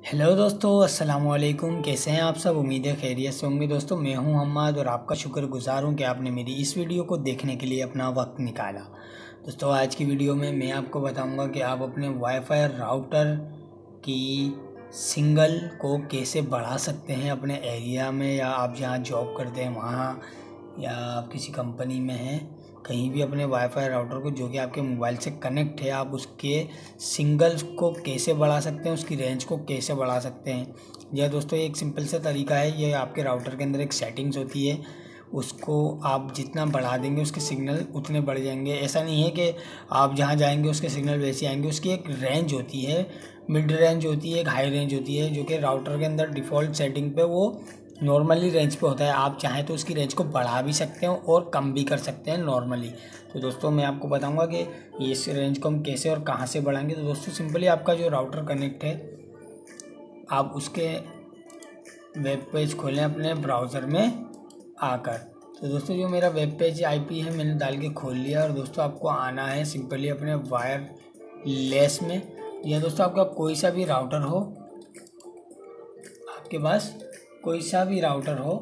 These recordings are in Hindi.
हेलो दोस्तों, अस्सलाम वालेकुम। कैसे हैं आप सब? उम्मीद है खैरियत से होंगे। दोस्तों, मैं हूं हम्माद और आपका शुक्रगुजार हूं कि आपने मेरी इस वीडियो को देखने के लिए अपना वक्त निकाला। दोस्तों, आज की वीडियो में मैं आपको बताऊंगा कि आप अपने वाईफाई राउटर की सिंगल को कैसे बढ़ा सकते हैं अपने एरिया में, या आप जहां जॉब करते हैं वहाँ, या आप किसी कंपनी में हैं, कहीं भी अपने वाईफाई राउटर को जो कि आपके मोबाइल से कनेक्ट है, आप उसके सिंगल्स को कैसे बढ़ा सकते हैं, उसकी रेंज को कैसे बढ़ा सकते हैं। यह दोस्तों एक सिंपल सा तरीका है। ये आपके राउटर के अंदर एक सेटिंग्स होती है, उसको आप जितना बढ़ा देंगे उसके सिग्नल उतने बढ़ जाएंगे। ऐसा नहीं है कि आप जहाँ जाएंगे उसके सिग्नल वैसे आएंगे। उसकी एक रेंज होती है, मिड रेंज होती है, एक हाई रेंज होती है, जो कि राउटर के अंदर डिफ़ॉल्ट सेटिंग पे वो नॉर्मली रेंज पे होता है। आप चाहें तो उसकी रेंज को बढ़ा भी सकते हैं और कम भी कर सकते हैं नॉर्मली। तो दोस्तों, मैं आपको बताऊंगा कि इस रेंज को हम कैसे और कहाँ से बढ़ाएंगे। तो दोस्तों, सिंपली आपका जो राउटर कनेक्ट है, आप उसके वेब पेज खोलें अपने ब्राउज़र में आकर। तो दोस्तों, जो मेरा वेब पेज आईपी है मैंने डाल के खोल लिया। और दोस्तों, आपको आना है सिंपली अपने वायरलेस में, या दोस्तों आपका कोई सा भी राउटर हो, आपके पास कोई सा भी राउटर हो,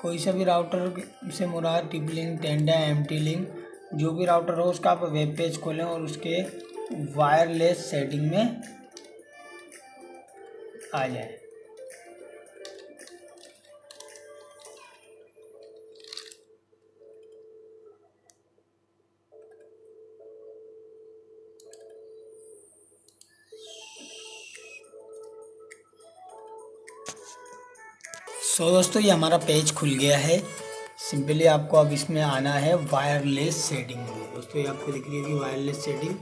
कोई सा भी राउटर से मुराद टिप लिंक, टेंडा, एमटी लिंक, जो भी राउटर हो उसका आप वेब पेज खोलें और उसके वायरलेस सेटिंग में आ जाए। दोस्तों, ये हमारा पेज खुल गया है। सिंपली आपको अब इसमें आना है वायरलेस सेटिंग में। दोस्तों, ये आपको दिख रही होगी वायरलेस सेटिंग,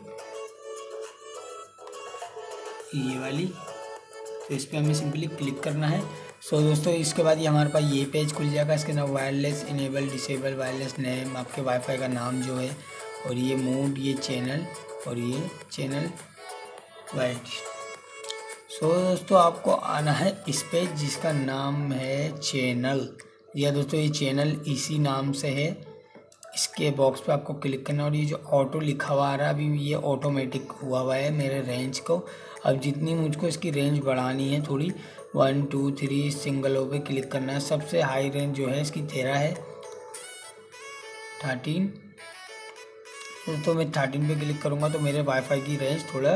ये वाली। तो इस पर हमें सिंपली क्लिक करना है। दोस्तों, इसके बाद ये हमारे पास ये पेज खुल जाएगा। इसके अंदर wireless enable, disable, wireless name, आपके वाईफाई का नाम जो है, और ये मोड, ये चैनल, और ये चैनल वाइट। दोस्तों, आपको आना है इस पे जिसका नाम है चैनल। या दोस्तों, ये चैनल इसी नाम से है। इसके बॉक्स पे आपको क्लिक करना, और ये जो ऑटो लिखा हुआ आ रहा है अभी, ये ऑटोमेटिक हुआ है मेरे रेंज को। अब जितनी मुझको इसकी रेंज बढ़ानी है थोड़ी, 1 2 3 सिंगलों पे क्लिक करना है। सबसे हाई रेंज जो है इसकी 13 है, 13। तो मैं 13 पे क्लिक करूँगा तो मेरे वाईफाई की रेंज थोड़ा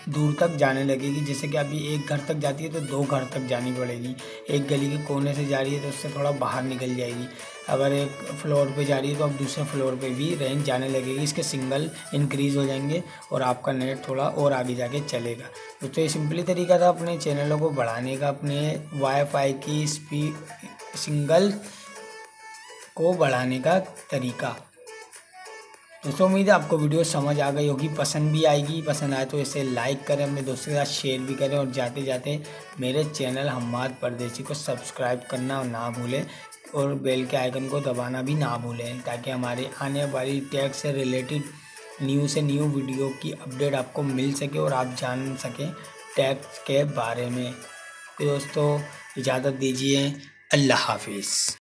दूर तक जाने लगेगी। जैसे कि अभी एक घर तक जाती है तो 2 घर तक जानी पड़ेगी। एक गली के कोने से जा रही है तो उससे थोड़ा बाहर निकल जाएगी। अगर एक फ्लोर पे जा रही है तो अब दूसरे फ्लोर पे भी रेंज जाने लगेगी। इसके सिंगल इंक्रीज़ हो जाएंगे और आपका नेट थोड़ा और आगे जाके चलेगा। तो ये सिंपली तरीका था अपने चैनलों को बढ़ाने का, अपने वाईफाई की सिंगल को बढ़ाने का तरीका। दोस्तों, उम्मीद है आपको वीडियो समझ आ गई होगी, पसंद भी आएगी। पसंद आए तो इसे लाइक करें, अपने दोस्तों के साथ शेयर भी करें, और जाते जाते मेरे चैनल हम्माद परदेसी को सब्सक्राइब करना ना भूलें, और बेल के आइकन को दबाना भी ना भूलें, ताकि हमारे आने वाली टैग से रिलेटेड न्यू वीडियो की अपडेट आपको मिल सके और आप जान सकें टैग के बारे में। तो दोस्तों, इजाज़त दीजिए। अल्लाह हाफिज़।